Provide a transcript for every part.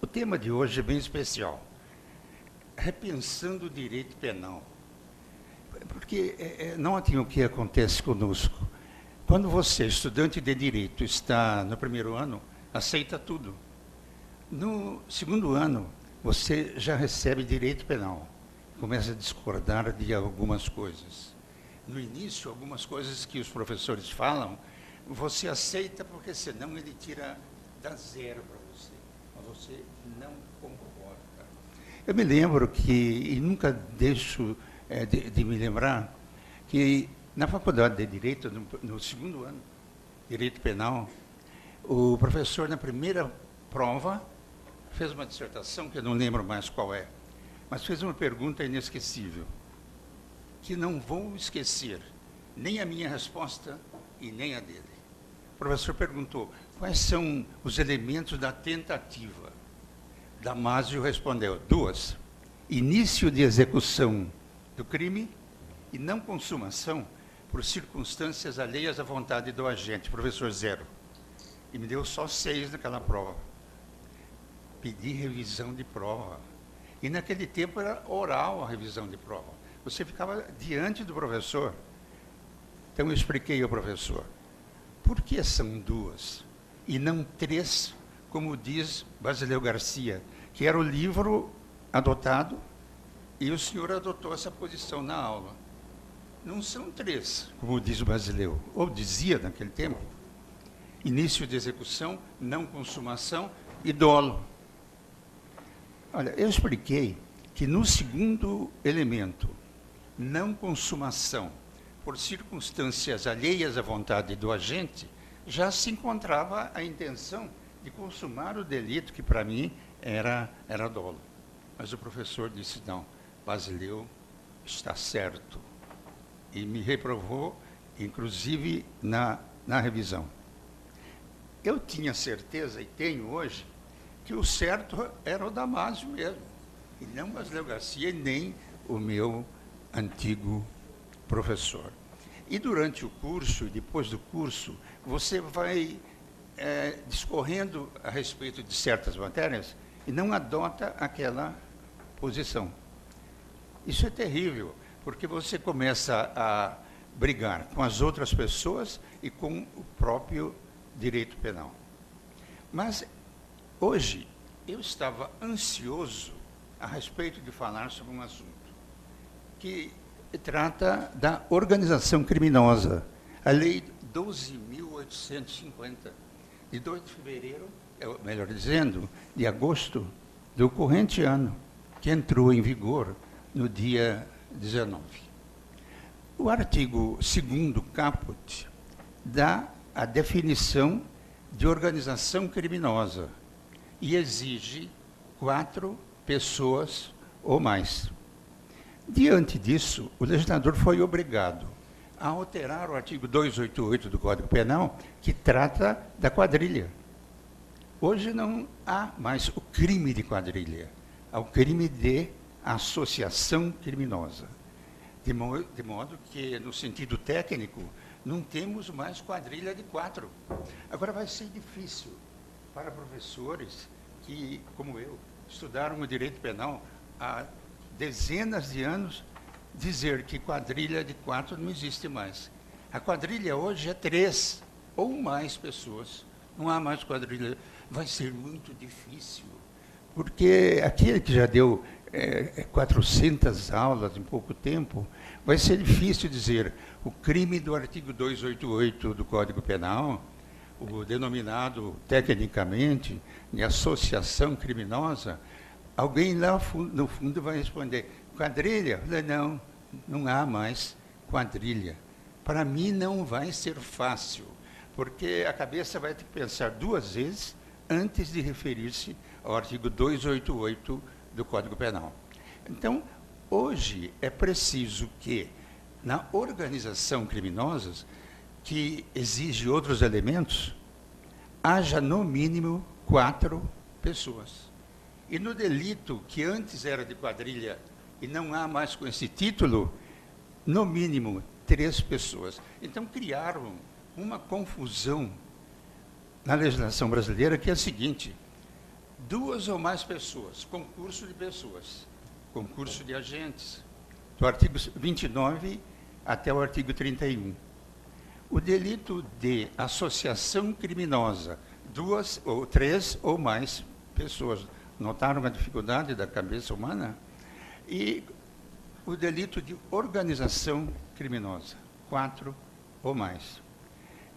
O tema de hoje é bem especial. Repensando o direito penal. Porque notem o que acontece conosco. Quando você, estudante de direito, está no primeiro ano, aceita tudo. No segundo ano, você já recebe direito penal. Começa a discordar de algumas coisas. No início, algumas coisas que os professores falam, você aceita porque senão ele tira da zero para você. Mas você não concorda. Eu me lembro que, e nunca deixo de me lembrar, que na faculdade de Direito, no segundo ano, Direito Penal, o professor, na primeira prova, fez uma dissertação, que eu não lembro mais qual é, mas fez uma pergunta inesquecível, que não vou esquecer, nem a minha resposta e nem a dele. O professor perguntou, quais são os elementos da tentativa? Damásio respondeu, 2. Início de execução do crime e não consumação por circunstâncias alheias à vontade do agente. Professor, 0. E me deu só 6 naquela prova. Pedi revisão de prova. E naquele tempo era oral a revisão de prova. Você ficava diante do professor. Então eu expliquei ao professor, por que são 2 e não 3, como diz Basileu Garcia, que era o livro adotado e o senhor adotou essa posição na aula. Não são 3, como diz o Basileu, ou dizia naquele tempo. Início de execução, não consumação e dolo. Olha, eu expliquei que no segundo elemento, não consumação, por circunstâncias alheias à vontade do agente, já se encontrava a intenção de consumar o delito, que para mim era dolo. Mas o professor disse, não, Basileu está certo. E me reprovou, inclusive, na revisão. Eu tinha certeza, e tenho hoje, que o certo era o Damásio mesmo, e não Basileu Garcia, nem o meu antigo professor. E durante o curso, e depois do curso, você vai discorrendo a respeito de certas matérias e não adota aquela posição. Isso é terrível, porque você começa a brigar com as outras pessoas e com o próprio direito penal. Mas, hoje, eu estava ansioso a respeito de falar sobre um assunto que trata da organização criminosa, a Lei 12.850, de 2 de fevereiro, melhor dizendo, de agosto do corrente ano, que entrou em vigor no dia 19. O artigo 2º caput dá a definição de organização criminosa e exige 4 pessoas ou mais. Diante disso, o legislador foi obrigado a alterar o artigo 288 do Código Penal, que trata da quadrilha. Hoje não há mais o crime de quadrilha, há o crime de associação criminosa. De modo que, no sentido técnico, não temos mais quadrilha de 4. Agora vai ser difícil para professores que, como eu, estudaram o direito penal há dezenas de anos, dizer que quadrilha de 4 não existe mais. A quadrilha hoje é 3 ou mais pessoas. Não há mais quadrilha. Vai ser muito difícil, porque aquele que já deu 400 aulas em pouco tempo, vai ser difícil dizer o crime do artigo 288 do Código Penal, o denominado tecnicamente de associação criminosa. Alguém lá no fundo vai responder, quadrilha? Não, não há mais quadrilha. Para mim não vai ser fácil, porque a cabeça vai ter que pensar 2 vezes antes de referir-se ao artigo 288 do Código Penal. Então, hoje é preciso que, na organização criminosa, que exige outros elementos, haja no mínimo 4 pessoas. E no delito, que antes era de quadrilha e não há mais com esse título, no mínimo 3 pessoas. Então, criaram uma confusão na legislação brasileira, que é a seguinte: 2 ou mais pessoas, concurso de pessoas, concurso de agentes, do artigo 29 até o artigo 31. O delito de associação criminosa, 2 ou 3 ou mais pessoas. Notaram a dificuldade da cabeça humana? E o delito de organização criminosa, 4 ou mais.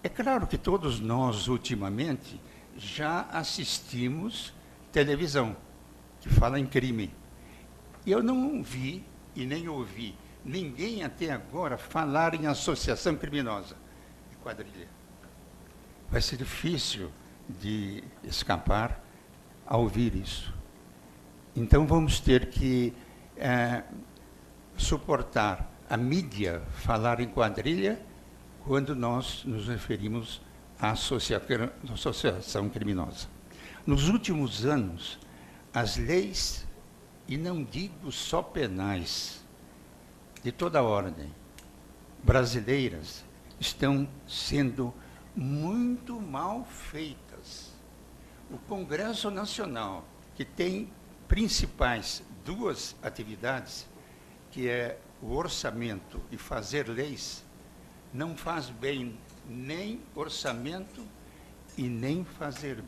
É claro que todos nós, ultimamente, já assistimos televisão, que fala em crime. Eu não vi e nem ouvi ninguém até agora falar em associação criminosa, quadrilha. Vai ser difícil de escapar a ouvir isso. Então vamos ter que suportar a mídia falar em quadrilha quando nós nos referimos à associação criminosa. Nos últimos anos, as leis, e não digo só penais, de toda ordem, brasileiras, estão sendo muito mal feitas. O Congresso Nacional, que tem principais 2 atividades, que é o orçamento e fazer leis, não faz bem nem orçamento e nem fazem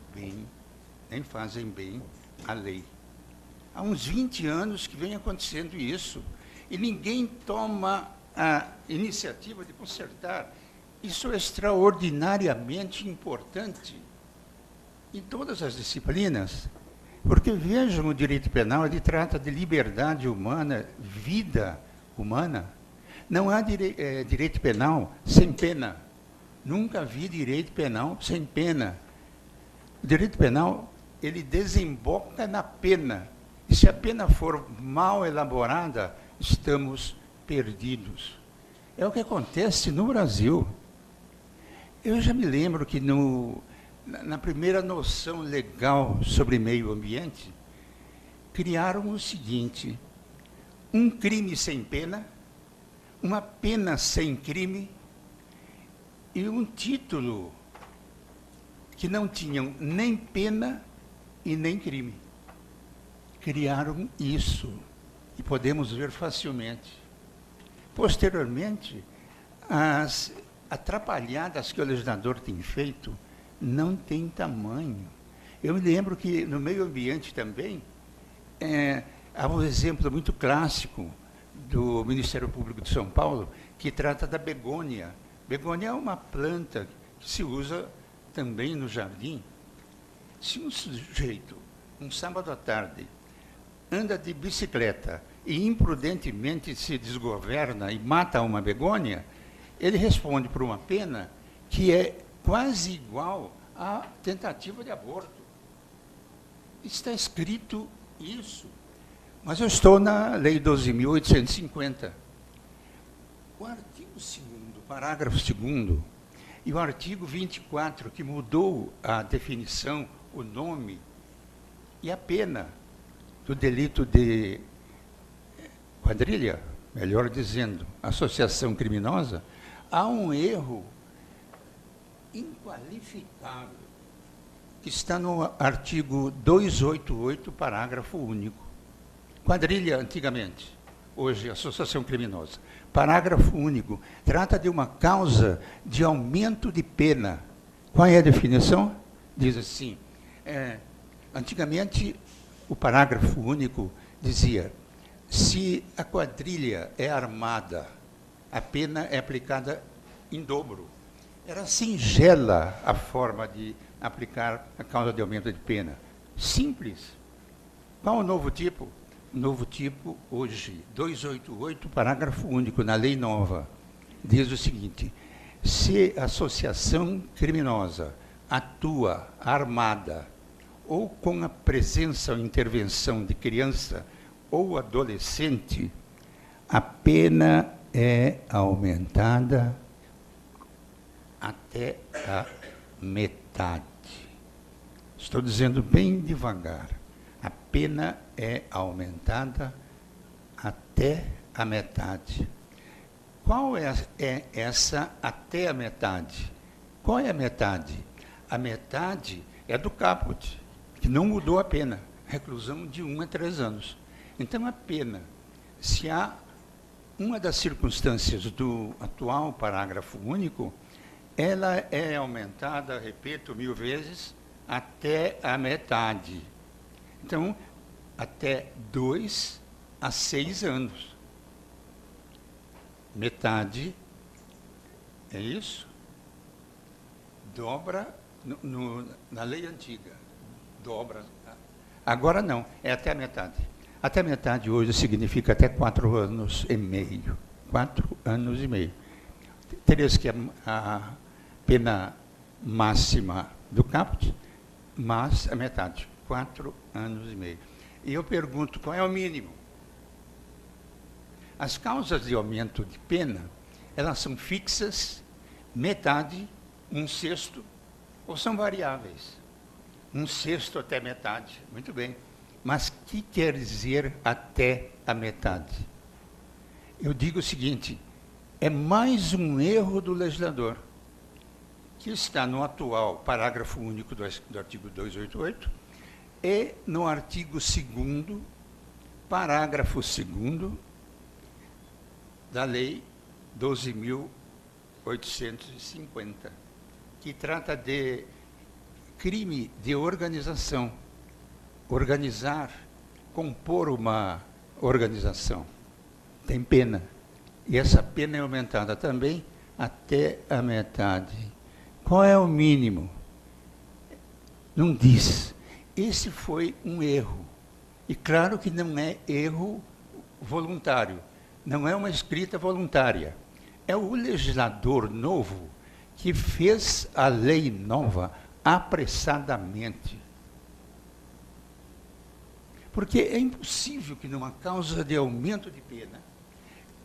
bem a lei. Há uns 20 anos que vem acontecendo isso, e ninguém toma a iniciativa de consertar. Isso é extraordinariamente importante em todas as disciplinas, porque vejam, o direito penal, ele trata de liberdade humana, vida humana. Não há direito penal sem pena. Nunca vi direito penal sem pena. O direito penal, ele desemboca na pena. E se a pena for mal elaborada, estamos perdidos. É o que acontece no Brasil. Eu já me lembro que na primeira noção legal sobre meio ambiente, criaram o seguinte: um crime sem pena, uma pena sem crime e um título que não tinham nem pena e nem crime. Criaram isso e podemos ver facilmente. Posteriormente, as atrapalhadas que o legislador tem feito não têm tamanho. Eu me lembro que no meio ambiente também há um exemplo muito clássico do Ministério Público de São Paulo, que trata da begônia. Begônia é uma planta que se usa também no jardim. Se um sujeito, um sábado à tarde, anda de bicicleta e imprudentemente se desgoverna e mata uma begônia, ele responde por uma pena que é quase igual à tentativa de aborto. Está escrito isso. Mas eu estou na Lei 12.850. O artigo 2º, parágrafo 2º, e o artigo 24, que mudou a definição, o nome e a pena do delito de quadrilha, melhor dizendo, associação criminosa, há um erro inqualificável que está no artigo 288, parágrafo único. Quadrilha, antigamente, hoje, associação criminosa. Parágrafo único, trata de uma causa de aumento de pena. Qual é a definição? Diz assim, antigamente, o parágrafo único dizia: se a quadrilha é armada, a pena é aplicada em dobro. Era singela a forma de aplicar a causa de aumento de pena. Simples. Qual o novo tipo? O novo tipo, hoje, 288, parágrafo único, na lei nova, diz o seguinte: se a associação criminosa atua armada ou com a presença ou intervenção de criança ou adolescente, a pena é aumentada até a metade. Estou dizendo bem devagar. A pena é aumentada até a metade. Qual é essa até a metade? Qual é a metade? A metade é do caput. que não mudou a pena, reclusão de 1 a 3 anos. Então, a pena, se há uma das circunstâncias do atual parágrafo único, ela é aumentada, repito 1000 vezes, até a metade. Então, até 2 a 6 anos. Metade, é isso? Dobra na lei antiga. Dobra. Agora não, é até a metade. Até a metade hoje significa até 4 anos e meio. 4 anos e meio. Teria que a pena máxima do caput, mas a metade, 4 anos e meio. E eu pergunto, qual é o mínimo? As causas de aumento de pena, elas são fixas, metade, 1/6, ou são variáveis? 1/6 até metade, muito bem. Mas o que quer dizer até a metade? Eu digo o seguinte, é mais um erro do legislador, que está no atual parágrafo único do artigo 288 e no artigo 2º, parágrafo 2º da Lei 12.850, que trata de crime de organização. Organizar, compor uma organização, tem pena. E essa pena é aumentada também até a metade. Qual é o mínimo? Não diz. Esse foi um erro. E claro que não é erro voluntário. Não é uma escrita voluntária. É o legislador novo que fez a lei nova apressadamente. Porque é impossível que numa causa de aumento de pena,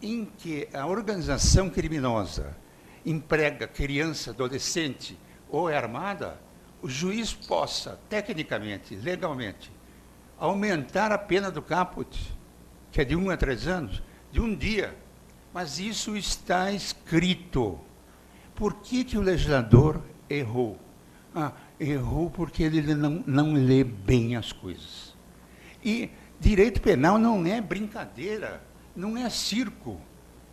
em que a organização criminosa emprega criança, adolescente ou é armada, o juiz possa, tecnicamente, legalmente, aumentar a pena do caput, que é de 1 a 3 anos, de 1 dia. Mas isso está escrito. Por que o legislador errou? Errou porque ele não lê bem as coisas. E direito penal não é brincadeira, não é circo,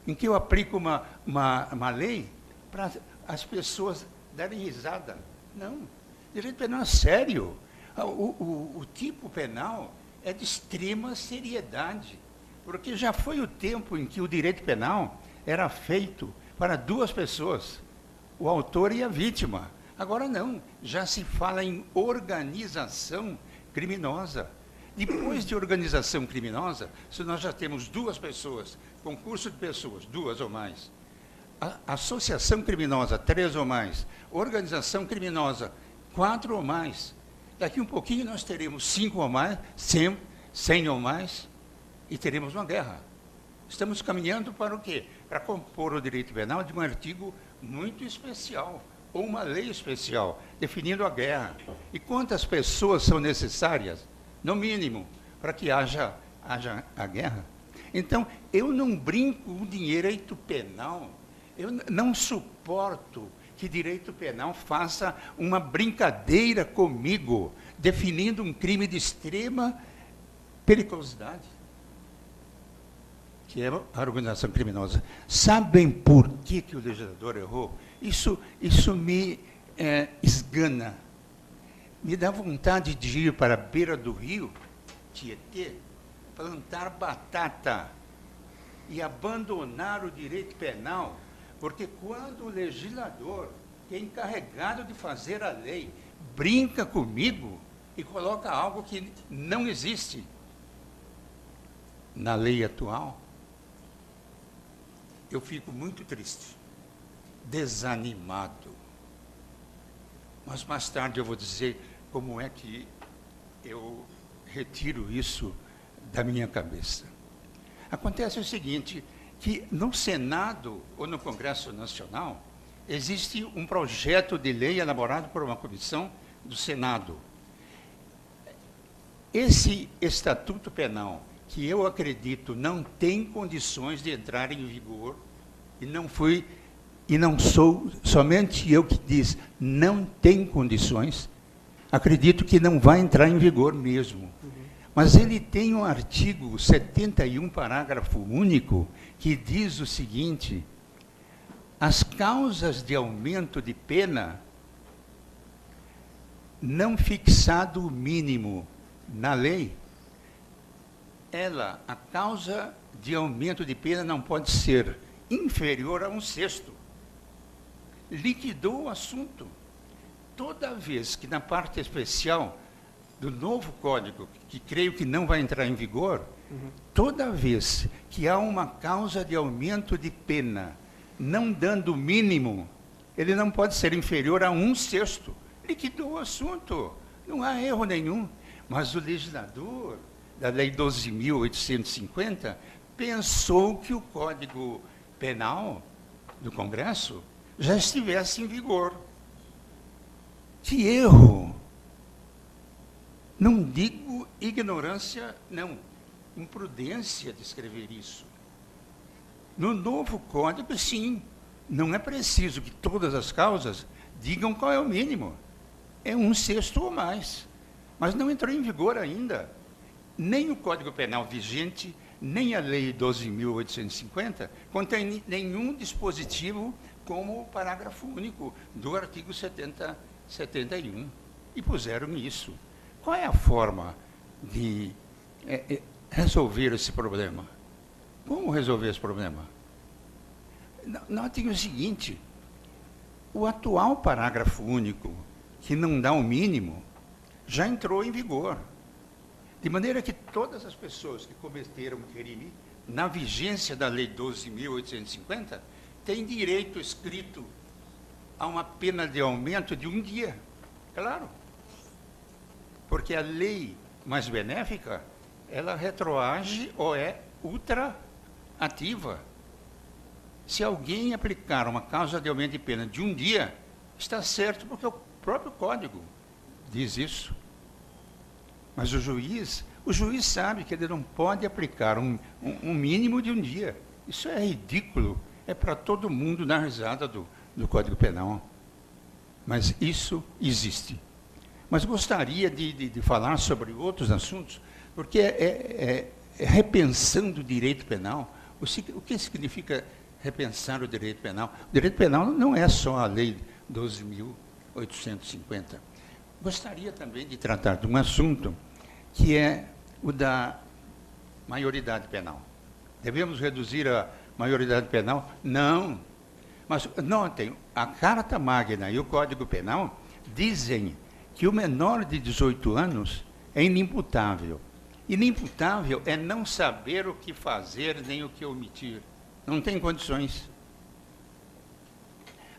em que eu aplico uma lei para as pessoas darem risada. Não, direito penal é sério. O tipo penal é de extrema seriedade, porque já foi o tempo em que o direito penal era feito para 2 pessoas, o autor e a vítima. Agora não, já se fala em organização criminosa. Depois de organização criminosa, se nós já temos 2 pessoas, concurso de pessoas, 2 ou mais, associação criminosa, 3 ou mais, organização criminosa, 4 ou mais, daqui um pouquinho nós teremos 5 ou mais, 100 ou mais, e teremos uma guerra. Estamos caminhando para o quê? Para compor o direito penal de um artigo muito especial, ou uma lei especial, definindo a guerra. E quantas pessoas são necessárias? No mínimo, para que haja a guerra. Então, eu não brinco com direito penal, eu não suporto que direito penal faça uma brincadeira comigo, definindo um crime de extrema periculosidade, que é a organização criminosa. Sabem por que o legislador errou? Isso me esgana. Me dá vontade de ir para a beira do rio, Tietê, plantar batata e abandonar o direito penal, porque quando o legislador, que é encarregado de fazer a lei, brinca comigo e coloca algo que não existe na lei atual, eu fico muito triste, desanimado. Mas mais tarde eu vou dizer como é que eu retiro isso da minha cabeça. Acontece o seguinte, que no Senado ou no Congresso Nacional, existe um projeto de lei elaborado por uma comissão do Senado. Esse Estatuto Penal, que eu acredito não tem condições de entrar em vigor, e não sou somente eu que diz, não tem condições, acredito que não vai entrar em vigor mesmo. Mas ele tem um artigo 71, parágrafo único, que diz o seguinte: as causas de aumento de pena, não fixado o mínimo na lei, a causa de aumento de pena não pode ser inferior a 1/6. Liquidou o assunto. Toda vez que na parte especial do novo código, que creio que não vai entrar em vigor, toda vez que há uma causa de aumento de pena, não dando o mínimo, ele não pode ser inferior a 1/6. Liquidou o assunto, não há erro nenhum. Mas o legislador da Lei 12.850 pensou que o Código Penal do Congresso já estivesse em vigor. Que erro! Não digo ignorância, não. Imprudência de escrever isso. No novo código, sim, não é preciso que todas as causas digam qual é o mínimo. É 1/6 ou mais. Mas não entrou em vigor ainda. Nem o Código Penal vigente, nem a Lei 12.850 contém nenhum dispositivo como o parágrafo único do artigo 71. E puseram isso. Qual é a forma de resolver esse problema? Como resolver esse problema? Notem o seguinte: o atual parágrafo único, que não dá o mínimo, já entrou em vigor. De maneira que todas as pessoas que cometeram crime na vigência da Lei 12.850 têm direito escrito a uma pena de aumento de 1 dia. Claro. Porque a lei mais benéfica, ela retroage ou é ultraativa. Se alguém aplicar uma causa de aumento de pena de 1 dia, está certo, porque o próprio Código diz isso. Mas o juiz sabe que ele não pode aplicar um mínimo de 1 dia. Isso é ridículo. É para todo mundo dar risada do Código Penal. Mas isso existe. Mas gostaria de falar sobre outros assuntos, porque repensando o direito penal. O que significa repensar o direito penal? O direito penal não é só a Lei 12.850. Gostaria também de tratar de um assunto que é o da maioridade penal. Devemos reduzir a maioridade penal? Não. Mas notem, a Carta Magna e o Código Penal dizem que o menor de 18 anos é inimputável. Inimputável é não saber o que fazer nem o que omitir. Não tem condições.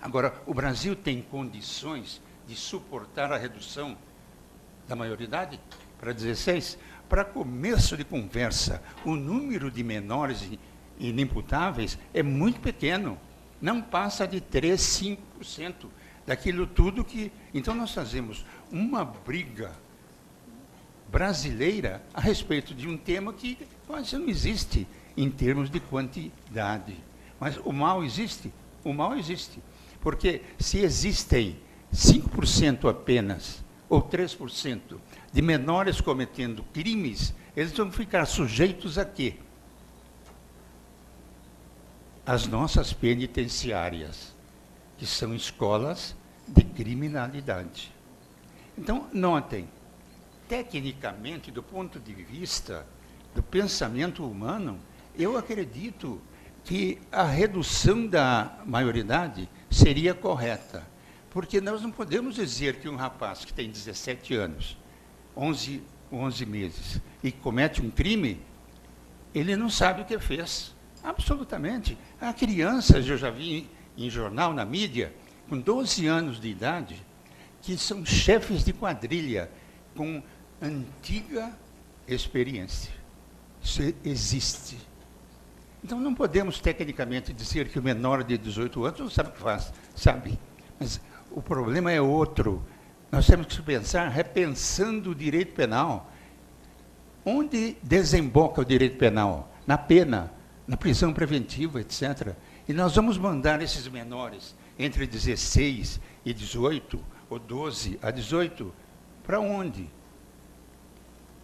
Agora, o Brasil tem condições de suportar a redução da maioridade para 16? Para começo de conversa, o número de menores inimputáveis é muito pequeno. Não passa de 3, 5% daquilo tudo que... Então, nós fazemos uma briga brasileira a respeito de um tema que quase não existe em termos de quantidade. Mas o mal existe? O mal existe. Porque se existem 5% apenas, ou 3%, de menores cometendo crimes, eles vão ficar sujeitos a quê? As nossas penitenciárias, que são escolas de criminalidade. Então, notem, tecnicamente, do ponto de vista do pensamento humano, eu acredito que a redução da maioridade seria correta, porque nós não podemos dizer que um rapaz que tem 17 anos, 11 meses, e comete um crime, ele não sabe o que fez. Absolutamente. Há crianças, eu já vi em jornal, na mídia, com 12 anos de idade, que são chefes de quadrilha, com antiga experiência. Isso existe. Então, não podemos, tecnicamente, dizer que o menor de 18 anos não sabe o que faz. Sabe. Mas o problema é outro. Nós temos que pensar repensando o direito penal. Onde desemboca o direito penal? Na pena, na prisão preventiva, etc. E nós vamos mandar esses menores entre 16 e 18, ou 12 a 18, Para onde?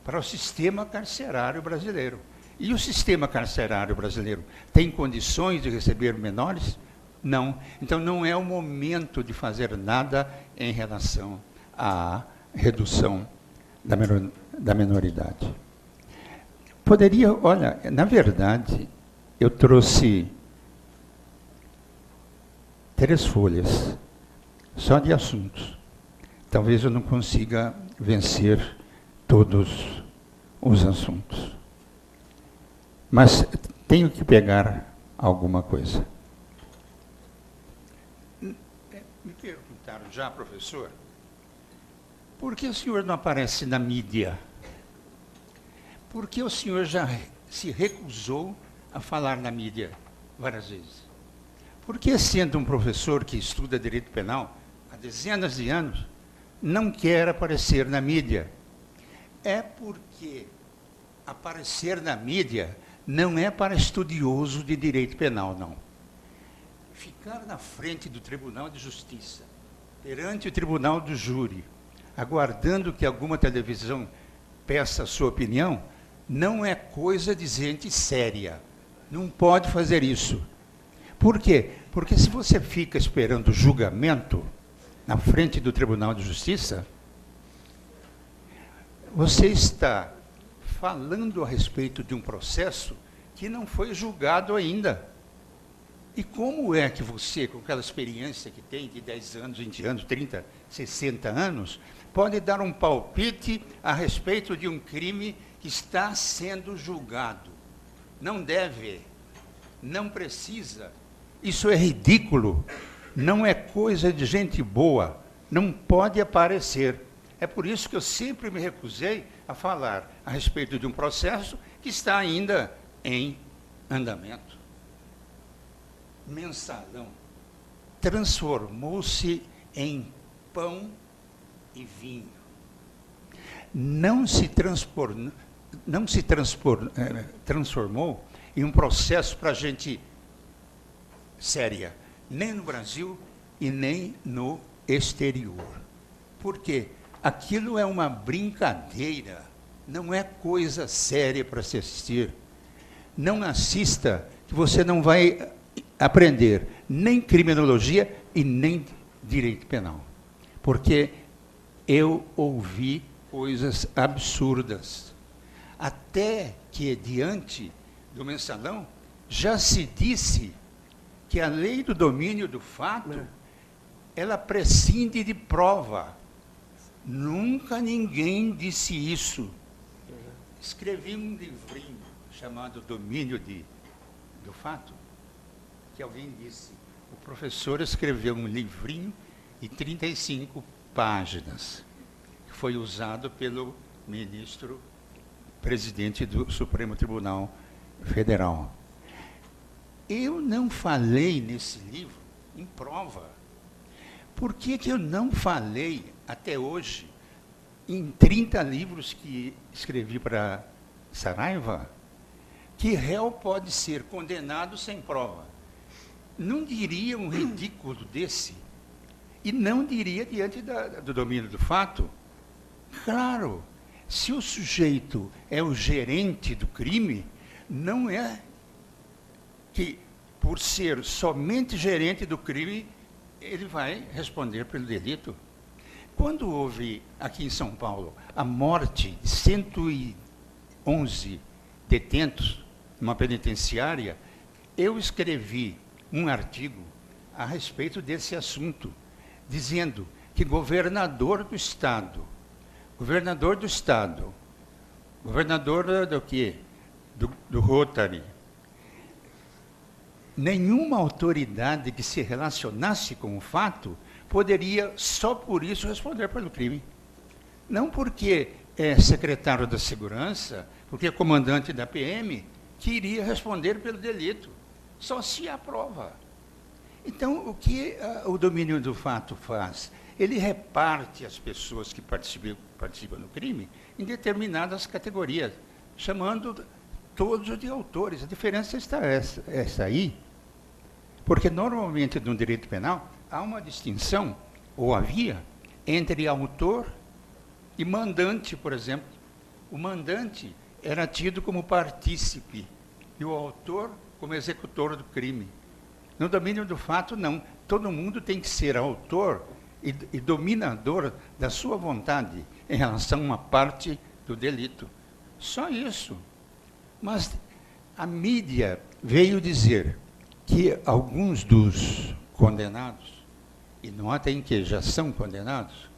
Para o sistema carcerário brasileiro. E o sistema carcerário brasileiro tem condições de receber menores? Não. Então, não é o momento de fazer nada em relação à redução da menoridade. Poderia, olha, na verdade, eu trouxe 3 folhas, só de assuntos. Talvez eu não consiga vencer todos os assuntos. Mas tenho que pegar alguma coisa. Me perguntaram já, professor, por que o senhor não aparece na mídia? Por que o senhor já se recusou a falar na mídia várias vezes? Por que, sendo um professor que estuda direito penal há dezenas de anos, não quer aparecer na mídia? É porque aparecer na mídia não é para estudioso de direito penal, não. Ficar na frente do Tribunal de Justiça, perante o Tribunal do Júri, aguardando que alguma televisão peça a sua opinião, não é coisa de gente séria. Não pode fazer isso. Por quê? Porque se você fica esperando julgamento na frente do Tribunal de Justiça, você está falando a respeito de um processo que não foi julgado ainda. E como é que você, com aquela experiência que tem de 10 anos, 20 anos, 30, 60 anos, pode dar um palpite a respeito de um crime que está sendo julgado? Não deve, não precisa. Isso é ridículo, não é coisa de gente boa, não pode aparecer. É por isso que eu sempre me recusei a falar a respeito de um processo que está ainda em andamento. Mensalão transformou-se em pão e vinho. Não se transformou em um processo para gente séria, nem no Brasil e nem no exterior. Por quê? Aquilo é uma brincadeira, não é coisa séria para se assistir. Não assista, que você não vai aprender nem criminologia e nem direito penal. Porque eu ouvi coisas absurdas. Até que, diante do mensalão, já se disse que a lei do domínio do fato, ela prescinde de prova. Nunca ninguém disse isso. Escrevi um livrinho chamado Domínio do Fato, que alguém disse. O professor escreveu um livrinho de 35 páginas, que foi usado pelo ministro presidente do Supremo Tribunal Federal. Eu não falei nesse livro em prova. Por que eu não falei até hoje em 30 livros que escrevi para Saraiva, que réu pode ser condenado sem prova? Não diria um ridículo desse, e não diria diante do domínio do fato. Claro, se o sujeito é o gerente do crime, não é que, por ser somente gerente do crime, ele vai responder pelo delito. Quando houve, aqui em São Paulo, a morte de 111 detentos numa penitenciária, eu escrevi um artigo a respeito desse assunto, dizendo que governador do Estado do quê? Do Rotary, nenhuma autoridade que se relacionasse com o fato poderia, só por isso, responder pelo crime. Não porque é secretário da Segurança, porque é comandante da PM, que iria responder pelo delito. Só se há prova. Então, o que o domínio do fato faz? Ele reparte as pessoas que participam do crime em determinadas categorias, chamando todos de autores. A diferença está essa aí, porque normalmente no direito penal há uma distinção, ou havia, entre autor E mandante, por exemplo, o mandante era tido como partícipe e o autor como executor do crime. No domínio do fato, não. Todo mundo tem que ser autor e dominador da sua vontade em relação a uma parte do delito. Só isso. Mas a mídia veio dizer que alguns dos condenados, e notem que já são condenados,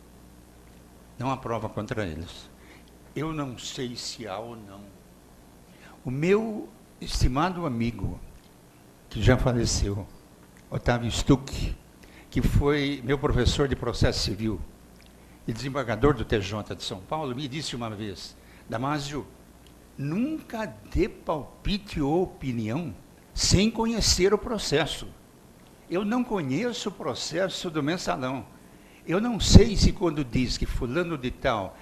não há prova contra eles. Eu não sei se há ou não. O meu estimado amigo, que já faleceu, Otávio Stuck, que foi meu professor de processo civil e desembargador do TJ de São Paulo, me disse uma vez: Damásio, nunca dê palpite ou opinião sem conhecer o processo. Eu não conheço o processo do mensalão. Eu não sei se quando diz que fulano de tal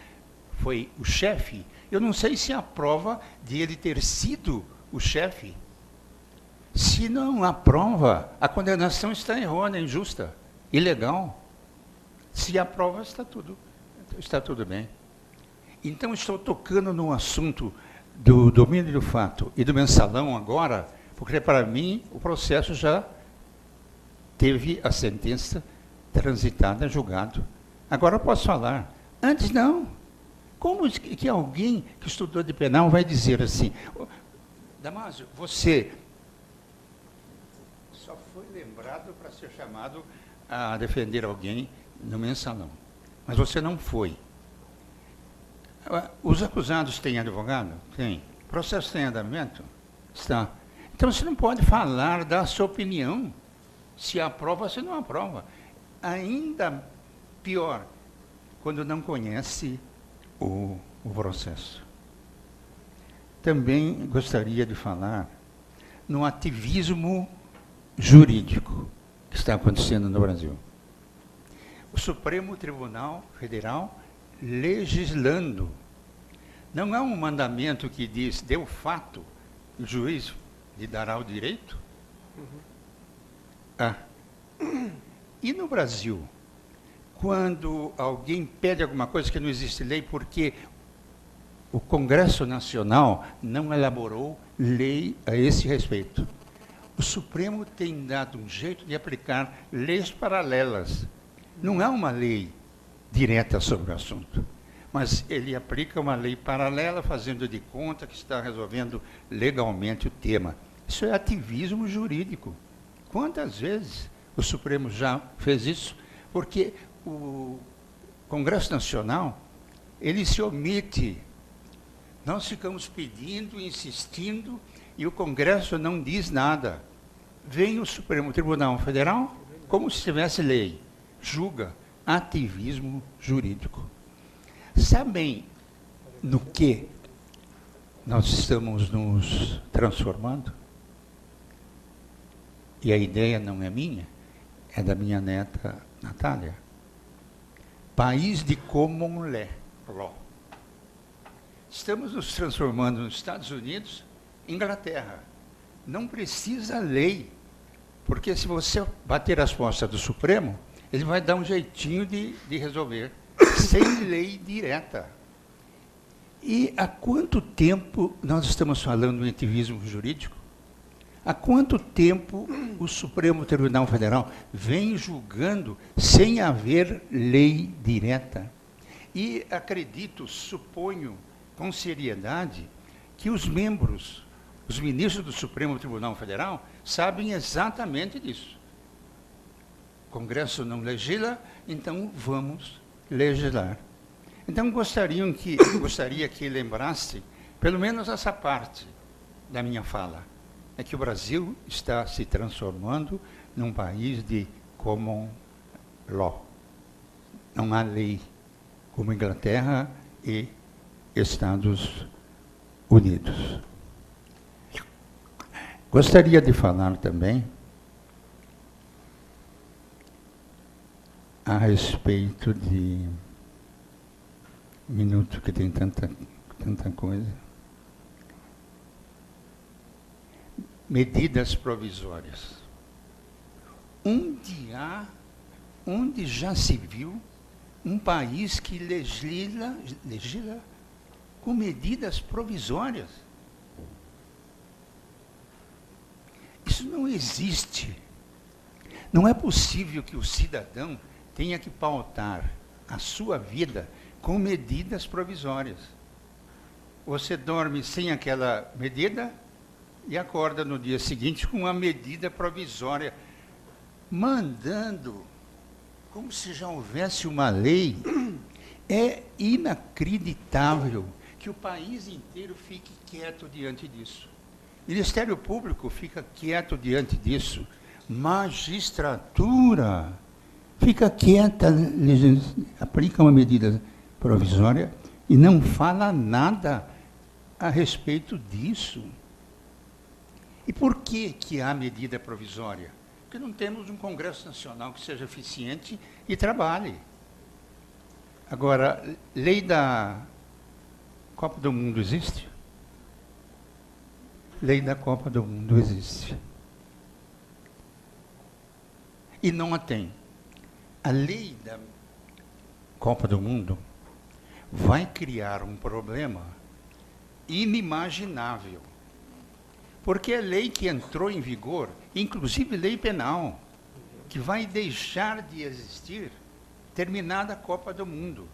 foi o chefe, eu não sei se há prova de ele ter sido o chefe. Se não há prova, a condenação está errônea, injusta, ilegal. Se há prova, está tudo bem. Então, estou tocando no assunto do domínio do fato e do mensalão agora, porque para mim o processo já teve a sentença transitada, julgado. Agora eu posso falar. Antes não. Como que alguém que estudou de penal vai dizer assim: Damásio, você só foi lembrado para ser chamado a defender alguém no mensalão, mas você não foi. Os acusados têm advogado? Tem. O processo tem andamento? Está. Então você não pode falar da sua opinião. Se há prova, se não há prova. Ainda pior, quando não conhece o processo. Também gostaria de falar no ativismo jurídico que está acontecendo no Brasil. O Supremo Tribunal Federal legislando. Não há um mandamento que diz, deu fato, o juiz lhe dará o direito? E no Brasil, quando alguém pede alguma coisa que não existe lei, porque o Congresso Nacional não elaborou lei a esse respeito. O Supremo tem dado um jeito de aplicar leis paralelas. Não há uma lei direta sobre o assunto, mas ele aplica uma lei paralela, fazendo de conta que está resolvendo legalmente o tema. Isso é ativismo jurídico. Quantas vezes o Supremo já fez isso? Porque o Congresso Nacional, ele se omite. Nós ficamos pedindo, insistindo, e o Congresso não diz nada. Vem o Supremo Tribunal Federal, como se tivesse lei, julga. Ativismo jurídico. Sabem no que nós estamos nos transformando? E a ideia não é minha, é da minha neta Natália. País de common law. Estamos nos transformando nos Estados Unidos, Inglaterra. Não precisa lei, porque se você bater as costas do Supremo, ele vai dar um jeitinho de resolver, sem lei direta. E há quanto tempo nós estamos falando em ativismo jurídico? Há quanto tempo o Supremo Tribunal Federal vem julgando sem haver lei direta? E acredito, suponho, com seriedade, que os membros, os ministros do Supremo Tribunal Federal, sabem exatamente disso. O Congresso não legisla, então vamos legislar. Então gostaria que lembrasse, pelo menos essa parte da minha fala, é que o Brasil está se transformando num país de common law. Não há lei como Inglaterra e Estados Unidos. Gostaria de falar também a respeito de... Um minuto, que tem tanta coisa. Medidas provisórias. Onde já se viu um país que legisla com medidas provisórias. Isso não existe. Não é possível que o cidadão tenha que pautar a sua vida com medidas provisórias. Você dorme sem aquela medida e acorda no dia seguinte com uma medida provisória, mandando, como se já houvesse uma lei. É inacreditável que o país inteiro fique quieto diante disso. O Ministério Público fica quieto diante disso. Magistratura fica quieta, aplica uma medida provisória e não fala nada a respeito disso. E por que há medida provisória? Porque não temos um Congresso Nacional que seja eficiente e trabalhe. Agora, lei da Copa do Mundo existe? Lei da Copa do Mundo existe. E não a tem. A lei da Copa do Mundo vai criar um problema inimaginável. Porque é lei que entrou em vigor, inclusive lei penal, que vai deixar de existir terminada a Copa do Mundo.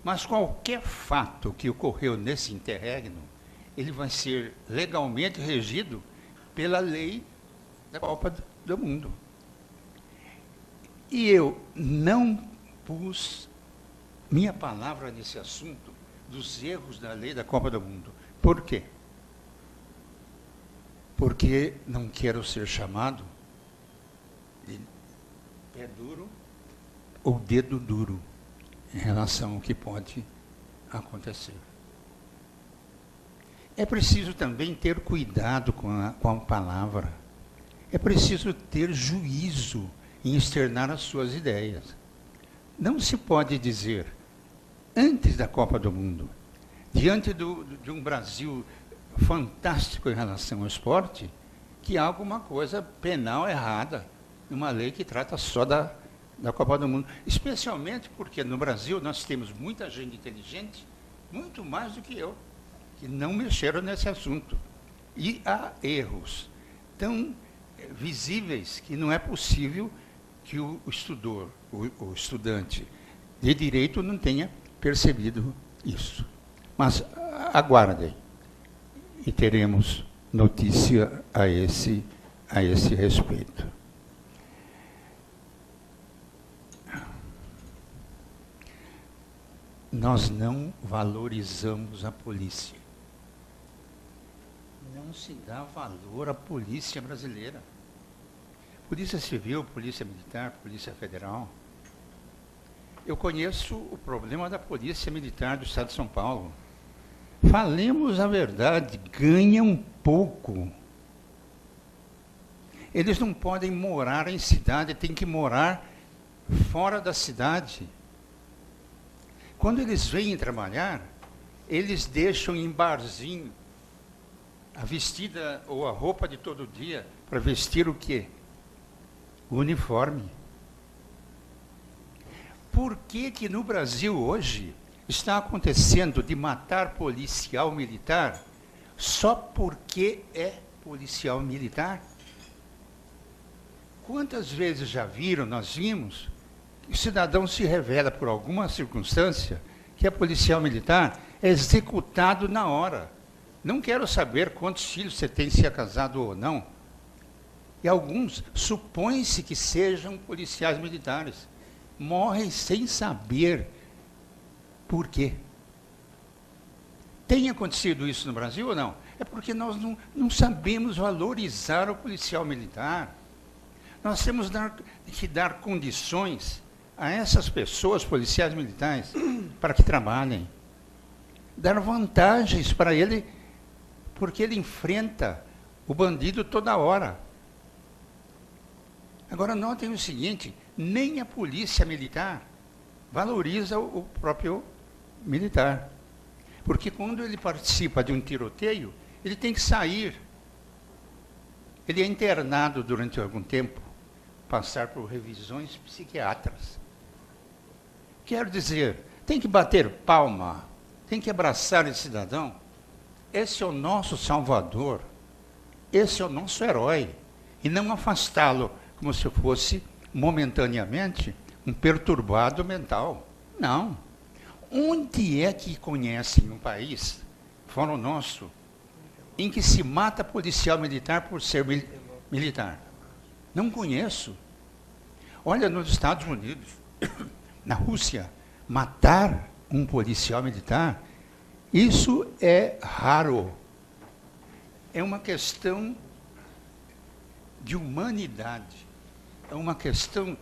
Mas qualquer fato que ocorreu nesse interregno, ele vai ser legalmente regido pela lei da Copa do Mundo. E eu não pus minha palavra nesse assunto dos erros da lei da Copa do Mundo. Por quê? Porque não quero ser chamado de pé duro ou dedo duro em relação ao que pode acontecer. É preciso também ter cuidado com a palavra. É preciso ter juízo em externar as suas ideias. Não se pode dizer, antes da Copa do Mundo, diante de um Brasil fantástico em relação ao esporte, que há alguma coisa penal errada numa lei que trata só da Copa do Mundo. Especialmente porque no Brasil nós temos muita gente inteligente, muito mais do que eu, que não mexeram nesse assunto. E há erros tão visíveis que não é possível que o estudante de direito não tenha percebido isso. Mas aguardem e teremos notícia a esse respeito. Nós não valorizamos a polícia. Não se dá valor à polícia brasileira. Polícia Civil, Polícia Militar, Polícia Federal. Eu conheço o problema da Polícia Militar do Estado de São Paulo. Falemos a verdade, ganham pouco. Eles não podem morar em cidade, têm que morar fora da cidade. Quando eles vêm trabalhar, eles deixam em barzinho a vestida ou a roupa de todo dia para vestir o quê? O uniforme. Por que no Brasil hoje está acontecendo de matar policial militar só porque é policial militar? Quantas vezes já viram, nós vimos, que o cidadão se revela por alguma circunstância que é policial militar, é executado na hora. Não quero saber quantos filhos você tem, se é casado ou não. E alguns supõe-se que sejam policiais militares. Morrem sem saber por quê. Tem acontecido isso no Brasil ou não? É porque nós não sabemos valorizar o policial militar. Nós temos que dar condições a essas pessoas, policiais militares, para que trabalhem. Dar vantagens para ele, porque ele enfrenta o bandido toda hora. Agora, notem o seguinte, nem a polícia militar valoriza o próprio militar. Porque quando ele participa de um tiroteio, ele tem que sair. Ele é internado durante algum tempo, passar por revisões psiquiátricas. Quero dizer, tem que bater palma, tem que abraçar esse cidadão. Esse é o nosso salvador, esse é o nosso herói. E não afastá-lo como se fosse, momentaneamente, um perturbado mental. Não. Onde é que conhecem um país, fora o nosso, em que se mata policial militar por ser militar? Não conheço. Olha, nos Estados Unidos, na Rússia, matar um policial militar, isso é raro. É uma questão de humanidade, é uma questão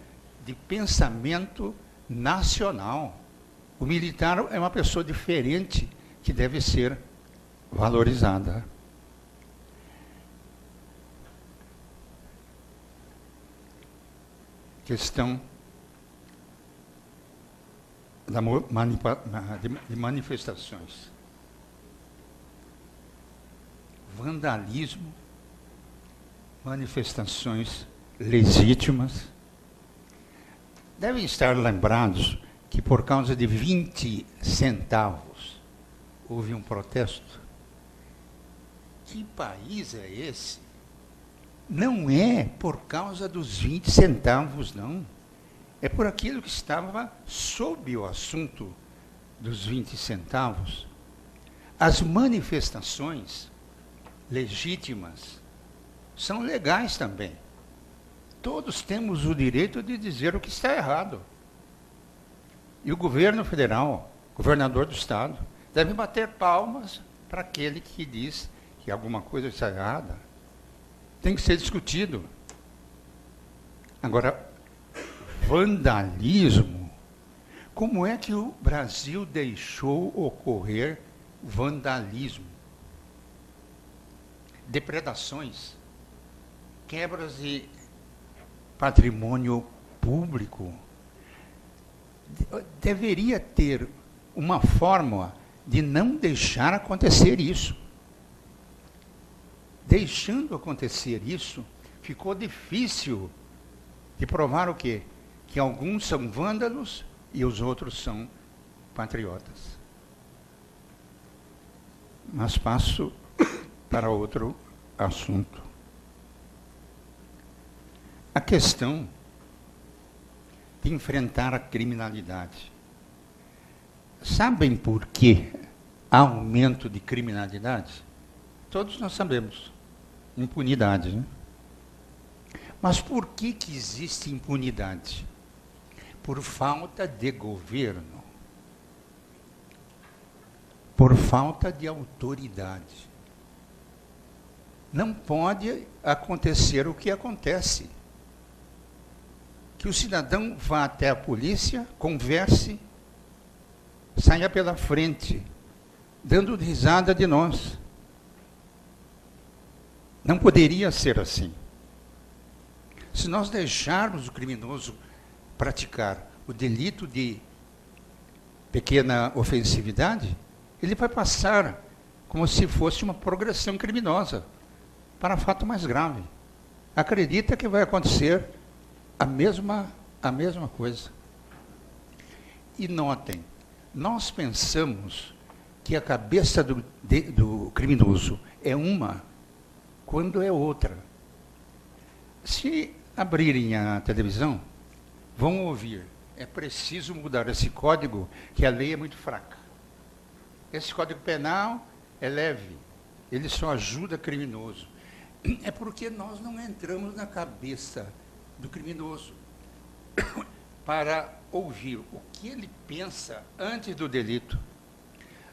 de pensamento nacional. O militar é uma pessoa diferente que deve ser valorizada. Questão de manifestações. Vandalismo, manifestações legítimas. Devem estar lembrados que por causa de 20 centavos houve um protesto. Que país é esse? Não é por causa dos 20 centavos, não. É por aquilo que estava sob o assunto dos 20 centavos. As manifestações legítimas são legais também. Todos temos o direito de dizer o que está errado. E o governo federal, o governador do estado, deve bater palmas para aquele que diz que alguma coisa está errada. Tem que ser discutido. Agora, vandalismo. Como é que o Brasil deixou ocorrer vandalismo? Depredações, quebras de patrimônio público. Deveria ter uma forma de não deixar acontecer isso. Deixando acontecer isso, ficou difícil de provar o quê? Que alguns são vândalos e os outros são patriotas. Mas passo para outro assunto. A questão de enfrentar a criminalidade. Sabem por que há aumento de criminalidade? Todos nós sabemos. Impunidade, né? Mas por que existe impunidade? Por falta de governo. Por falta de autoridade. Não pode acontecer o que acontece. Que o cidadão vá até a polícia, converse, saia pela frente, dando risada de nós. Não poderia ser assim. Se nós deixarmos o criminoso praticar o delito de pequena ofensividade, ele vai passar como se fosse uma progressão criminosa para fato mais grave. Acredita que vai acontecer a mesma coisa. E notem, nós pensamos que a cabeça do criminoso é uma, quando é outra. Se abrirem a televisão, vão ouvir, é preciso mudar esse código, que a lei é muito fraca. Esse código penal é leve, ele só ajuda criminoso. É porque nós não entramos na cabeça do criminoso para ouvir o que ele pensa antes do delito.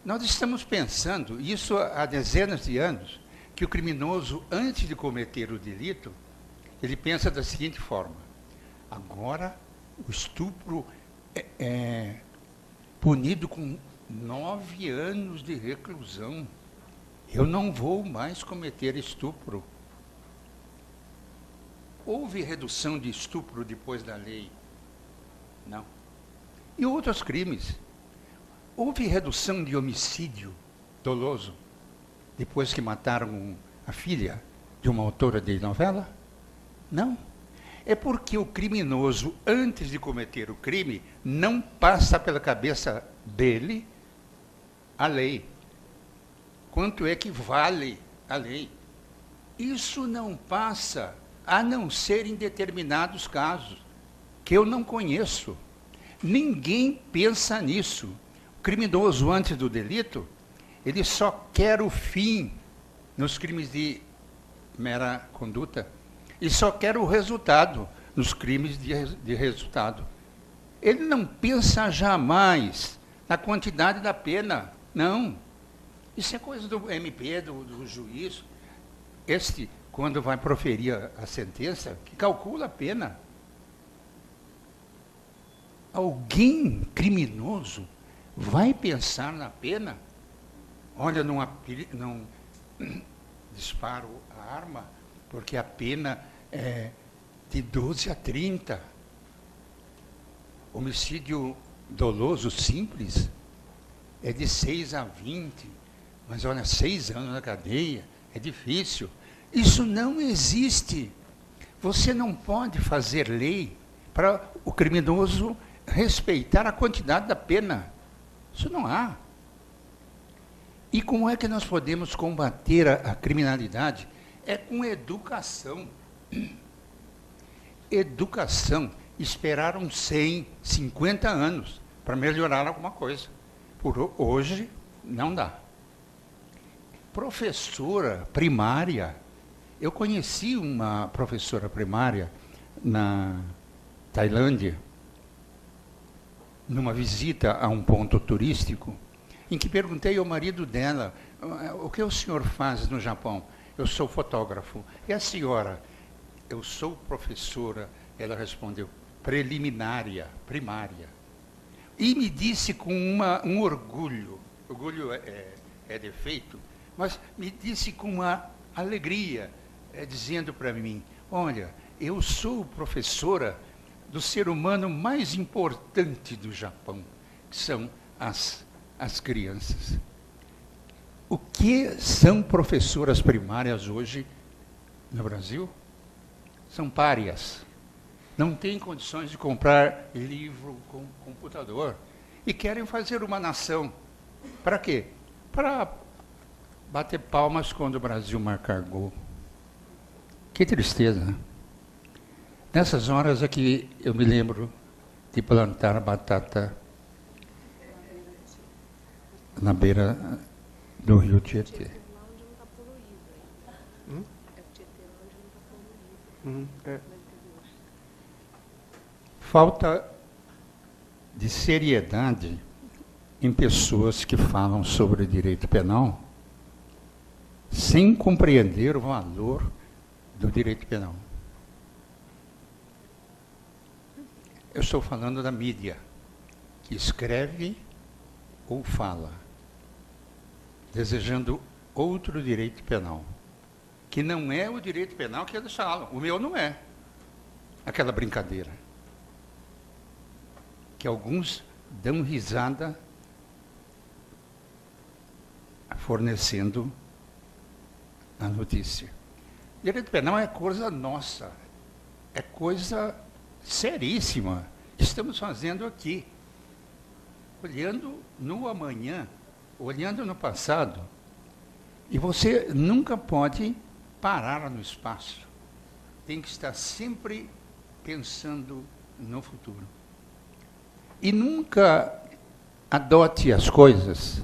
Nós estamos pensando, isso há dezenas de anos, que o criminoso, antes de cometer o delito, ele pensa da seguinte forma: agora o estupro é punido com 9 anos de reclusão. Eu não vou mais cometer estupro. Houve redução de estupro depois da lei? Não. E outros crimes? Houve redução de homicídio doloso depois que mataram a filha de uma autora de novela? Não. É porque o criminoso, antes de cometer o crime, não passa pela cabeça dele a lei. Quanto é que vale a lei? Isso não passa, a não ser em determinados casos, que eu não conheço. Ninguém pensa nisso. O criminoso, antes do delito, ele só quer o fim nos crimes de mera conduta e só quer o resultado nos crimes de resultado. Ele não pensa jamais na quantidade da pena, não. Isso é coisa do MP, do juiz. Este, quando vai proferir a sentença, que calcula a pena. Alguém criminoso vai pensar na pena? Olha, não disparo a arma, porque a pena é de 12 a 30. Homicídio doloso simples é de 6 a 20. Mas olha, 6 anos na cadeia é difícil. Isso não existe. Você não pode fazer lei para o criminoso respeitar a quantidade da pena. Isso não há. E como é que nós podemos combater a criminalidade? É com educação. Educação. Esperaram 100, 50 anos para melhorar alguma coisa. Por hoje, não dá. Professora primária. Eu conheci uma professora primária na Tailândia, numa visita a um ponto turístico, em que perguntei ao marido dela, o que o senhor faz no Japão? Eu sou fotógrafo. E a senhora? Eu sou professora. Ela respondeu, preliminária, primária. E me disse com um orgulho é defeito, mas me disse com uma alegria, dizendo para mim, olha, eu sou professora do ser humano mais importante do Japão, que são as crianças. O que são professoras primárias hoje no Brasil? São párias. Não têm condições de comprar livro com computador. E querem fazer uma nação. Para quê? Para bater palmas quando o Brasil marcar gol. Que tristeza, né? Nessas horas é que eu me lembro de plantar batata na beira do rio Tietê. Falta de seriedade em pessoas que falam sobre direito penal sem compreender o valor do direito penal. Eu estou falando da mídia, que escreve ou fala, desejando outro direito penal, que não é o direito penal que eles falam. O meu não é. Aquela brincadeira. Que alguns dão risada fornecendo a notícia. Direito penal é coisa nossa. É coisa seríssima. Estamos fazendo aqui. Olhando no amanhã, olhando no passado. E você nunca pode parar no espaço. Tem que estar sempre pensando no futuro. E nunca adote as coisas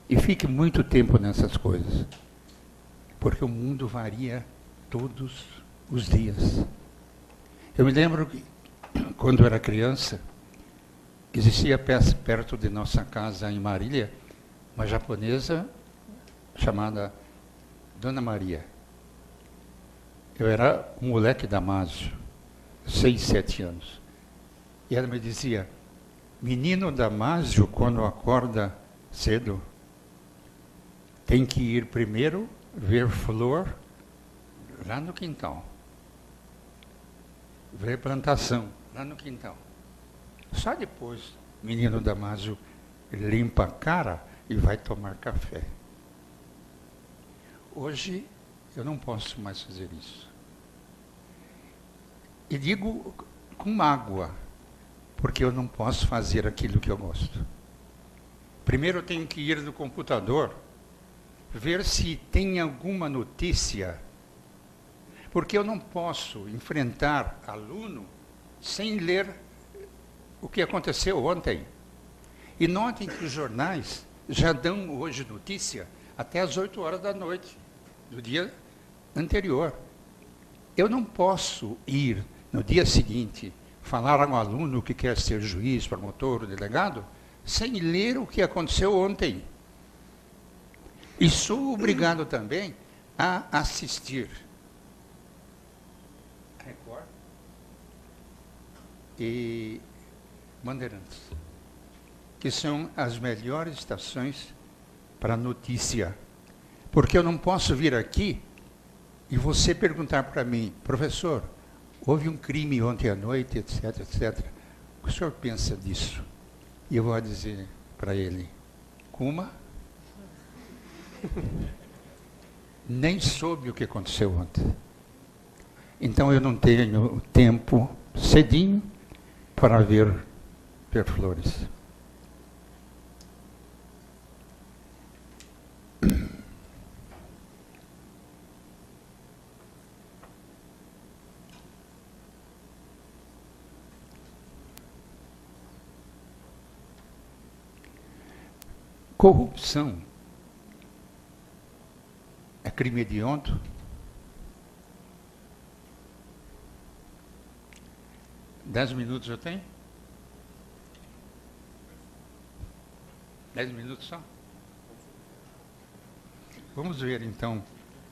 e fique muito tempo nessas coisas. Porque o mundo varia todos os dias. Eu me lembro que, quando eu era criança, existia perto de nossa casa em Marília, uma japonesa chamada Dona Maria. Eu era um moleque Damásio, 6, 7 anos. E ela me dizia, menino Damásio, quando acorda cedo, tem que ir primeiro ver flor lá no quintal. Ver plantação lá no quintal. Só depois, menino Damásio limpa a cara e vai tomar café. Hoje, eu não posso mais fazer isso. E digo com mágoa, porque eu não posso fazer aquilo que eu gosto. Primeiro eu tenho que ir no computador, ver se tem alguma notícia, porque eu não posso enfrentar aluno sem ler o que aconteceu ontem. E notem que os jornais já dão hoje notícia até às 8 horas da noite, do dia anterior. Eu não posso ir no dia seguinte falar a um aluno que quer ser juiz, promotor ou delegado, sem ler o que aconteceu ontem. E sou obrigado também a assistir Record e Bandeirantes, que são as melhores estações para notícia. Porque eu não posso vir aqui e você perguntar para mim, professor, houve um crime ontem à noite, etc, etc. O que o senhor pensa disso? E eu vou dizer para ele, Kuma, nem soube o que aconteceu ontem. Então eu não tenho tempo cedinho para ver flores. Corrupção é crime hediondo? Dez minutos eu tenho? 10 minutos só? Vamos ver então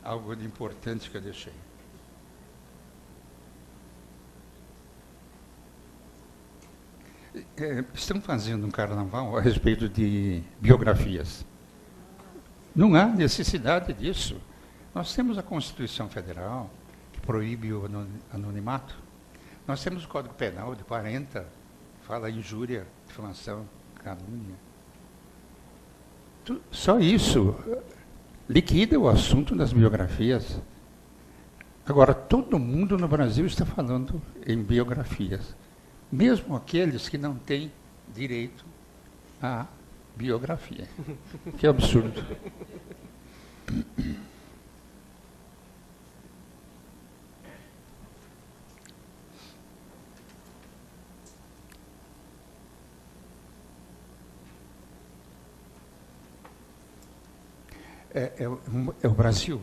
algo de importante que eu deixei. Estão fazendo um carnaval a respeito de biografias. Não há necessidade disso. Nós temos a Constituição Federal, que proíbe o anonimato. Nós temos o Código Penal de 40, que fala injúria, difamação, calúnia. Só isso liquida o assunto das biografias. Agora, todo mundo no Brasil está falando em biografias. Mesmo aqueles que não têm direito à biografia. Que absurdo. É o Brasil.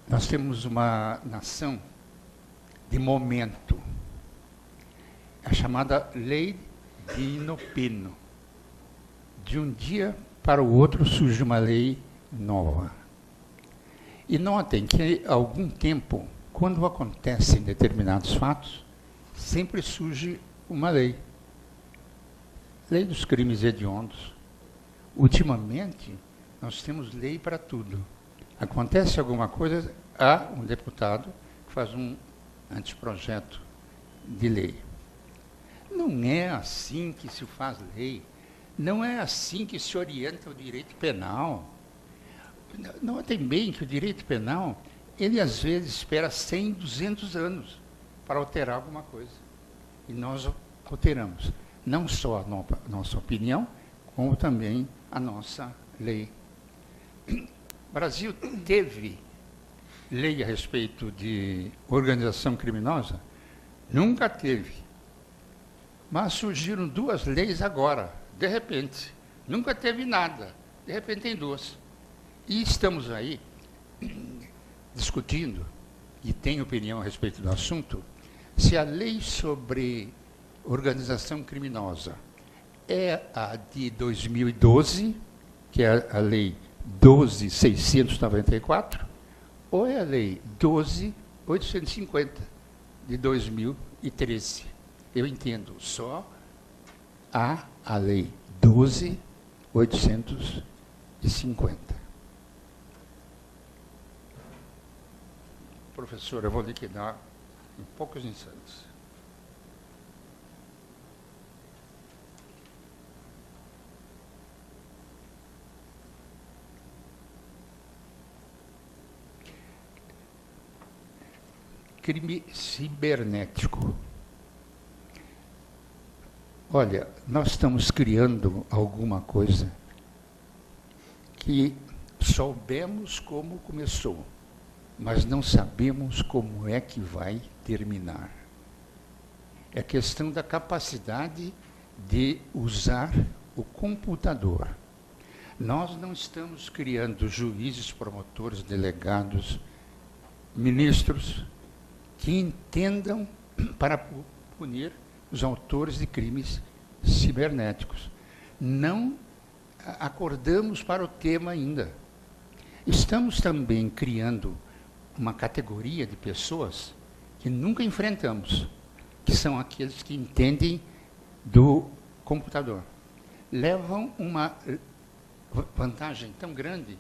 Nós temos uma nação de momento. A chamada Lei de Inopino. De um dia para o outro surge uma lei nova. E notem que, há algum tempo, quando acontecem determinados fatos, sempre surge uma lei. Lei dos crimes hediondos. Ultimamente, nós temos lei para tudo. Acontece alguma coisa, há um deputado que faz um anteprojeto de lei. Não é assim que se faz lei. Não é assim que se orienta o direito penal. Notem bem que o direito penal, ele às vezes espera 100, 200 anos para alterar alguma coisa. E nós alteramos. Não só a nossa opinião, como também a nossa lei. O Brasil teve lei a respeito de organização criminosa? Nunca teve. Mas surgiram duas leis agora, de repente. Nunca teve nada, de repente tem duas. E estamos aí discutindo, e tem opinião a respeito do assunto, se a lei sobre organização criminosa é a de 2012, que é a lei 12.694, ou é a lei 12.850, de 2013. Eu entendo, só há a lei 12.850. Professor, eu vou liquidar em poucos instantes. crime cibernético. Olha, nós estamos criando alguma coisa que soubemos como começou, mas não sabemos como é que vai terminar. É questão da capacidade de usar o computador. Nós não estamos criando juízes, promotores, delegados, ministros que entendam para punir os autores de crimes cibernéticos. Não acordamos para o tema ainda. Estamos também criando uma categoria de pessoas que nunca enfrentamos, que são aqueles que entendem do computador. Levam uma vantagem tão grande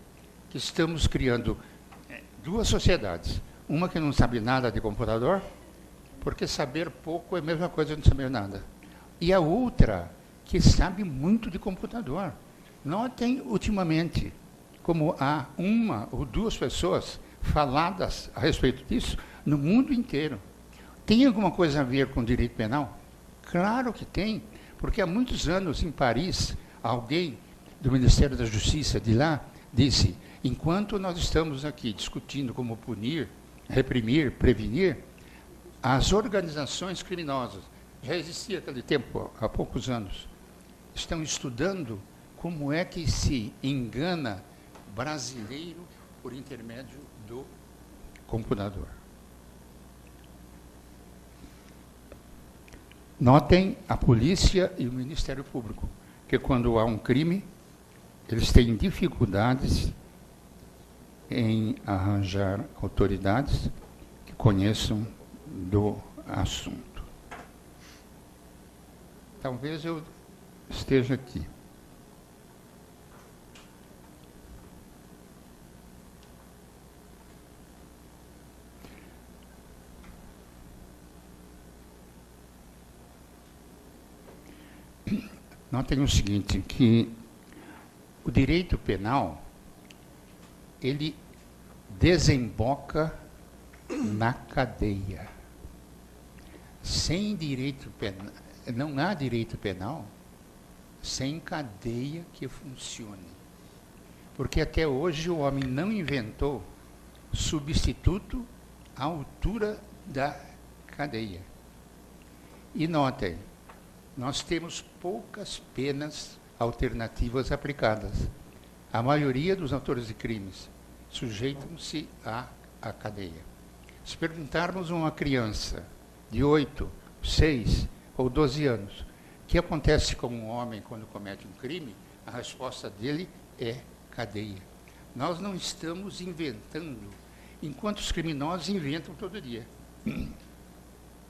que estamos criando duas sociedades. Uma que não sabe nada de computador, porque saber pouco é a mesma coisa que não saber nada. E a outra que sabe muito de computador. Notem ultimamente como há uma ou duas pessoas faladas a respeito disso no mundo inteiro. Tem alguma coisa a ver com direito penal? Claro que tem, porque há muitos anos em Paris, alguém do Ministério da Justiça de lá disse: enquanto nós estamos aqui discutindo como punir, reprimir, prevenir, as organizações criminosas, já existia aquele tempo, há poucos anos, estão estudando como é que se engana brasileiro por intermédio do computador. Notem a polícia e o Ministério Público, que quando há um crime, eles têm dificuldades em arranjar autoridades que conheçam do assunto. Talvez eu esteja aqui. Notem o seguinte, que o direito penal, ele desemboca na cadeia. Sem direito penal, não há direito penal sem cadeia que funcione. Porque até hoje o homem não inventou substituto à altura da cadeia. E notem, nós temos poucas penas alternativas aplicadas. A maioria dos autores de crimes sujeitam-se à cadeia. Se perguntarmos a uma criança de 8, 6 ou 12 anos, o que acontece com um homem quando comete um crime, a resposta dele é cadeia. Nós não estamos inventando, enquanto os criminosos inventam todo dia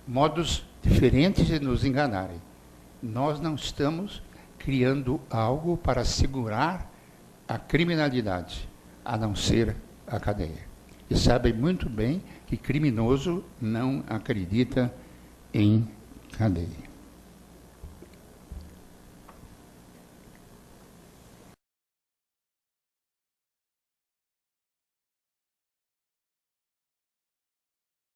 modos diferentes de nos enganarem. Nós não estamos criando algo para segurar a criminalidade, a não ser a cadeia. E sabem muito bem que criminoso não acredita em cadeia.